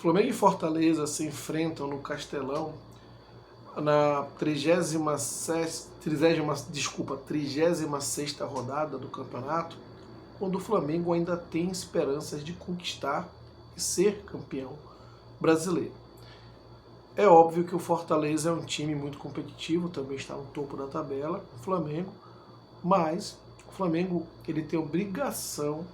Flamengo e Fortaleza se enfrentam no Castelão na 36ª rodada do campeonato, quando o Flamengo ainda tem esperanças de conquistar e ser campeão brasileiro. É óbvio que o Fortaleza é um time muito competitivo, também está no topo da tabela, o Flamengo, mas o Flamengo ele tem obrigação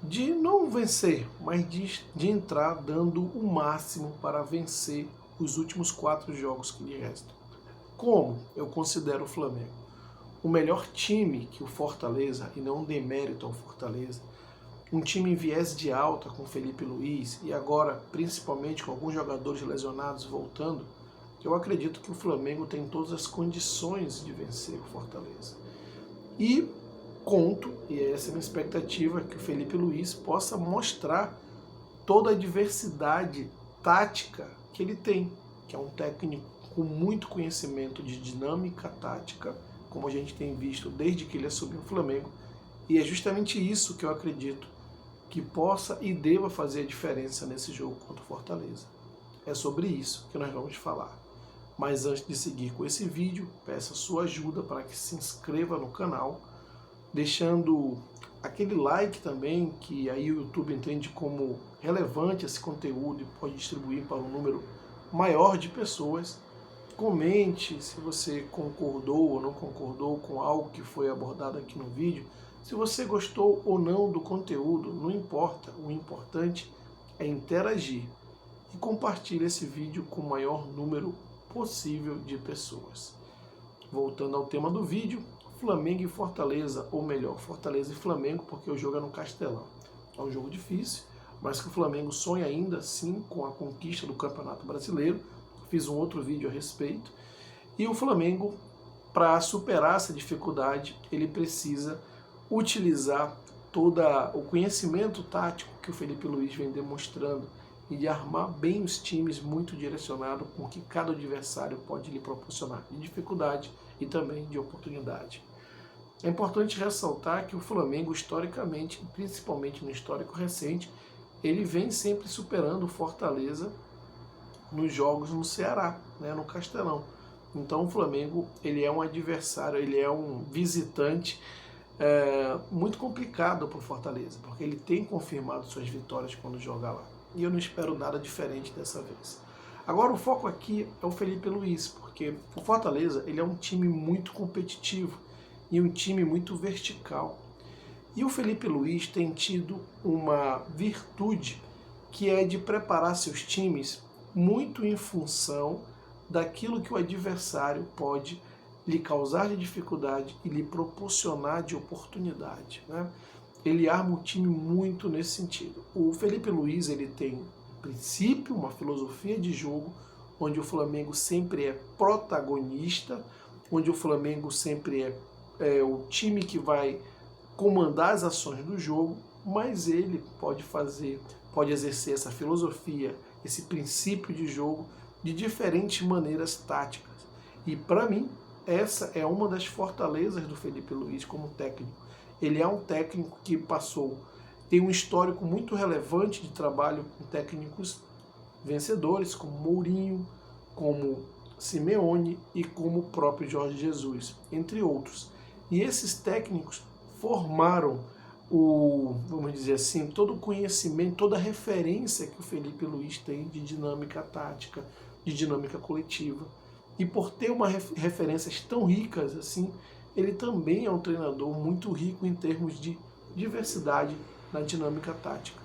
de não vencer, mas de entrar dando o máximo para vencer os últimos 4 jogos que lhe restam. Como eu considero o Flamengo o melhor time que o Fortaleza, e não um demérito ao Fortaleza, um time em viés de alta com Felipe Luiz e agora principalmente com alguns jogadores lesionados voltando, eu acredito que o Flamengo tem todas as condições de vencer o Fortaleza. E conto, e essa é a minha expectativa, que o Felipe Luiz possa mostrar toda a diversidade tática que ele tem, que é um técnico com muito conhecimento de dinâmica tática, como a gente tem visto desde que ele assumiu o Flamengo, e é justamente isso que eu acredito que possa e deva fazer a diferença nesse jogo contra o Fortaleza. É sobre isso que nós vamos falar. Mas antes de seguir com esse vídeo, peço a sua ajuda para que se inscreva no canal, deixando aquele like também, que aí o YouTube entende como relevante esse conteúdo e pode distribuir para um número maior de pessoas. Comente se você concordou ou não concordou com algo que foi abordado aqui no vídeo. Se você gostou ou não do conteúdo, não importa. O importante é interagir. E compartilhe esse vídeo com o maior número possível de pessoas. Voltando ao tema do vídeo, Flamengo e Fortaleza, ou melhor, Fortaleza e Flamengo, porque o jogo é no Castelão. É um jogo difícil, mas que o Flamengo sonha ainda sim com a conquista do Campeonato Brasileiro. Fiz um outro vídeo a respeito. E o Flamengo, para superar essa dificuldade, ele precisa utilizar todo o conhecimento tático que o Felipe Luiz vem demonstrando e de armar bem os times muito direcionado com o que cada adversário pode lhe proporcionar de dificuldade e também de oportunidade. É importante ressaltar que o Flamengo, historicamente, principalmente no histórico recente, ele vem sempre superando o Fortaleza nos jogos no Ceará, né, no Castelão. Então o Flamengo ele é um adversário, ele é um visitante muito complicado para o Fortaleza, porque ele tem confirmado suas vitórias quando joga lá. E eu não espero nada diferente dessa vez. Agora o foco aqui é o Felipe Luiz, porque o Fortaleza ele é um time muito competitivo e um time muito vertical. E o Felipe Luiz tem tido uma virtude que é de preparar seus times muito em função daquilo que o adversário pode lhe causar de dificuldade e lhe proporcionar de oportunidade, né? Ele arma o time muito nesse sentido. O Felipe Luiz ele tem um princípio, uma filosofia de jogo, onde o Flamengo sempre é protagonista, onde o Flamengo sempre é o time que vai comandar as ações do jogo, mas ele pode exercer essa filosofia, esse princípio de jogo de diferentes maneiras táticas. E para mim, essa é uma das fortalezas do Felipe Luiz como técnico. Ele é um técnico que tem um histórico muito relevante de trabalho com técnicos vencedores, como Mourinho, como Simeone e como o próprio Jorge Jesus, entre outros. E esses técnicos formaram vamos dizer assim, todo o conhecimento, toda a referência que o Felipe Luiz tem de dinâmica tática, de dinâmica coletiva. E por ter referências tão ricas assim, ele também é um treinador muito rico em termos de diversidade na dinâmica tática.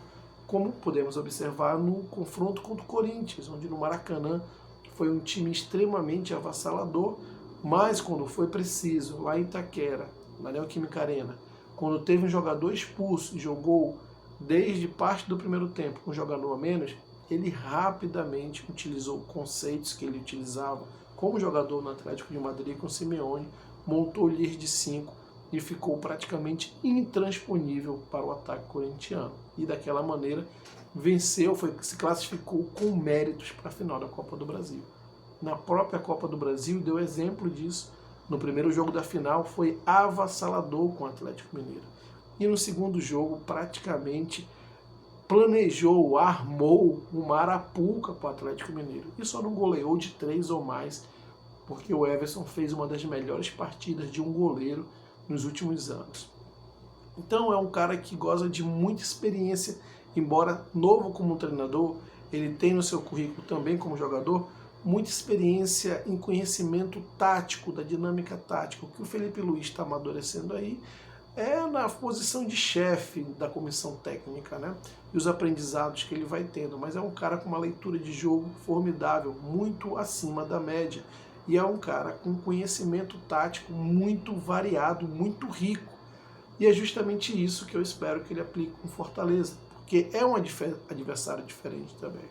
Como podemos observar no confronto contra o Corinthians, onde no Maracanã foi um time extremamente avassalador, mas quando foi preciso, lá em Itaquera, na Neoquímica Arena, quando teve um jogador expulso e jogou desde parte do primeiro tempo com um jogador a menos, ele rapidamente utilizou conceitos que ele utilizava como jogador no Atlético de Madrid com Simeone, montou linhas de 5 e ficou praticamente intransponível para o ataque corintiano. E daquela maneira venceu, se classificou com méritos para a final da Copa do Brasil. Na própria Copa do Brasil deu exemplo disso. No primeiro jogo da final foi avassalador com o Atlético Mineiro. E no segundo jogo praticamente planejou, armou uma arapuca para o Atlético Mineiro e só não goleou de 3 ou mais, porque o Everson fez uma das melhores partidas de um goleiro nos últimos anos. Então é um cara que goza de muita experiência, embora novo como treinador, ele tem no seu currículo também como jogador muita experiência em conhecimento tático, da dinâmica tática. O que o Felipe Luiz está amadurecendo aí é na posição de chefe da comissão técnica, né? E os aprendizados que ele vai tendo. Mas é um cara com uma leitura de jogo formidável, muito acima da média. E é um cara com conhecimento tático muito variado, muito rico. E é justamente isso que eu espero que ele aplique com Fortaleza, porque é um adversário diferente também.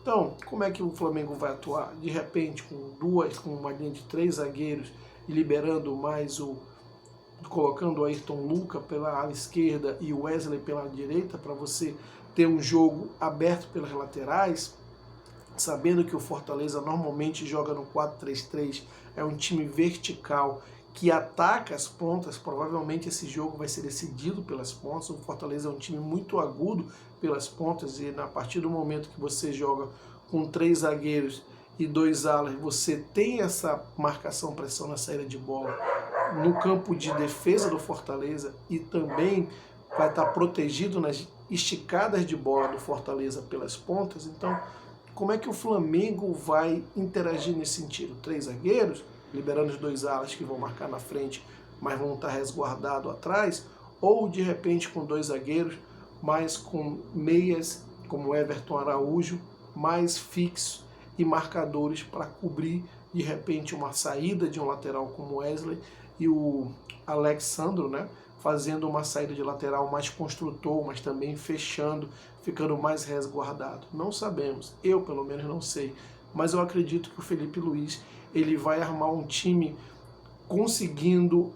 Então, como é que o Flamengo vai atuar? De repente, com uma linha de 3 zagueiros e liberando mais colocando o Ayrton Lucas pela ala esquerda e o Wesley pela direita, para você ter um jogo aberto pelas laterais, sabendo que o Fortaleza normalmente joga no 4-3-3, é um time vertical que ataca as pontas. Provavelmente esse jogo vai ser decidido pelas pontas. O Fortaleza é um time muito agudo pelas pontas e a partir do momento que você joga com 3 zagueiros e 2 alas, você tem essa marcação, pressão na saída de bola no campo de defesa do Fortaleza e também vai estar protegido nas esticadas de bola do Fortaleza pelas pontas. Então, como é que o Flamengo vai interagir nesse sentido? 3 zagueiros, liberando os 2 alas que vão marcar na frente, mas vão estar resguardados atrás, ou de repente com 2 zagueiros, mas com meias como Everton Araújo, mais fixos e marcadores para cobrir de repente uma saída de um lateral como Wesley e o Alexandro, né, fazendo uma saída de lateral mais construtor, mas também fechando, ficando mais resguardado. Não sabemos, eu pelo menos não sei, mas eu acredito que o Felipe Luiz ele vai armar um time conseguindo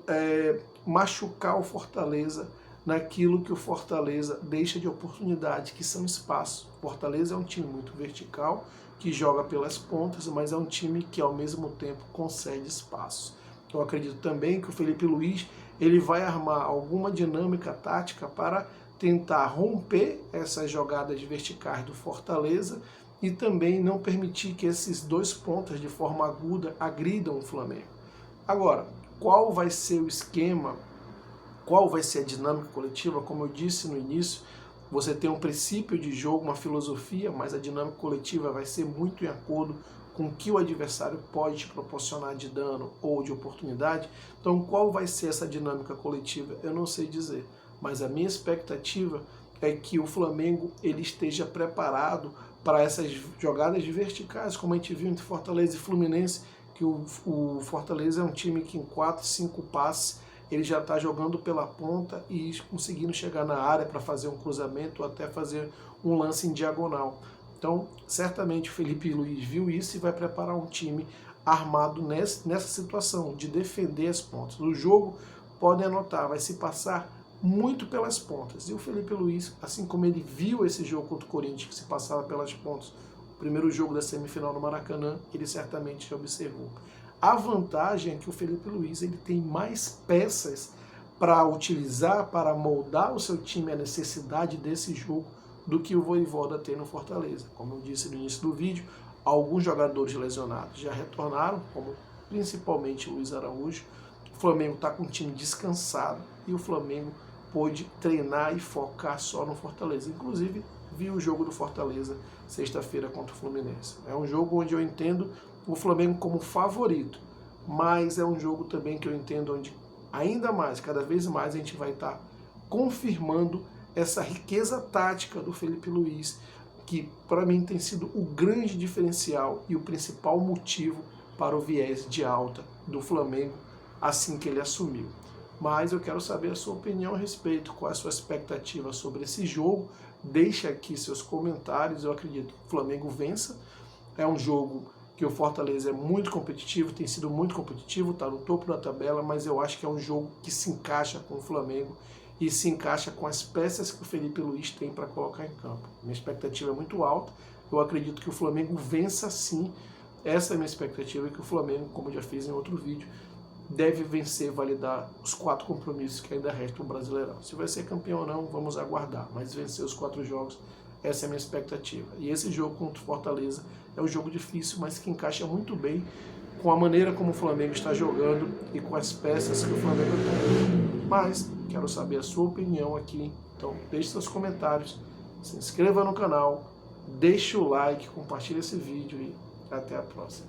machucar o Fortaleza naquilo que o Fortaleza deixa de oportunidade, que são espaços. O Fortaleza é um time muito vertical, que joga pelas pontas, mas é um time que ao mesmo tempo concede espaços. Eu acredito também que o Felipe Luiz ele vai armar alguma dinâmica tática para tentar romper essas jogadas verticais do Fortaleza e também não permitir que esses 2 pontas de forma aguda agridam o Flamengo. Agora, qual vai ser o esquema, qual vai ser a dinâmica coletiva? Como eu disse no início, você tem um princípio de jogo, uma filosofia, mas a dinâmica coletiva vai ser muito em acordo com o que o adversário pode te proporcionar de dano ou de oportunidade. Então, qual vai ser essa dinâmica coletiva? Eu não sei dizer, mas a minha expectativa é que o Flamengo ele esteja preparado para essas jogadas verticais, como a gente viu entre Fortaleza e Fluminense, que o Fortaleza é um time que em 4, 5 passes ele já está jogando pela ponta e conseguindo chegar na área para fazer um cruzamento ou até fazer um lance em diagonal. Então, certamente o Felipe Luiz viu isso e vai preparar um time armado nessa situação de defender as pontas. O jogo, podem anotar, vai se passar muito pelas pontas. E o Felipe Luiz, assim como ele viu esse jogo contra o Corinthians, que se passava pelas pontas, o primeiro jogo da semifinal no Maracanã, ele certamente já observou. A vantagem é que o Felipe Luiz ele tem mais peças para utilizar, para moldar o seu time à necessidade desse jogo do que o Vojvoda tem no Fortaleza. Como eu disse no início do vídeo, alguns jogadores lesionados já retornaram, como principalmente o Luiz Araújo. O Flamengo está com o time descansado e o Flamengo pôde treinar e focar só no Fortaleza. Inclusive, vi o jogo do Fortaleza sexta-feira contra o Fluminense. É um jogo onde eu entendo o Flamengo como favorito, mas é um jogo também que eu entendo onde ainda mais, cada vez mais a gente vai estar confirmando essa riqueza tática do Felipe Luiz, que para mim tem sido o grande diferencial e o principal motivo para o viés de alta do Flamengo assim que ele assumiu. Mas eu quero saber a sua opinião a respeito, qual é a sua expectativa sobre esse jogo. Deixe aqui seus comentários, eu acredito que o Flamengo vença. É um jogo que o Fortaleza é muito competitivo, tem sido muito competitivo, está no topo da tabela, mas eu acho que é um jogo que se encaixa com o Flamengo e se encaixa com as peças que o Felipe Luiz tem para colocar em campo. Minha expectativa é muito alta, eu acredito que o Flamengo vença sim. Essa é a minha expectativa, que o Flamengo, como eu já fiz em outro vídeo, deve vencer, validar os 4 compromissos que ainda restam no Brasileirão. Se vai ser campeão ou não, vamos aguardar, mas vencer os 4 jogos Essa é a minha expectativa. E esse jogo contra o Fortaleza é um jogo difícil, mas que encaixa muito bem com a maneira como o Flamengo está jogando e com as peças que o Flamengo tem. Mas quero saber a sua opinião aqui, então deixe seus comentários, se inscreva no canal, deixe o like, compartilhe esse vídeo e até a próxima.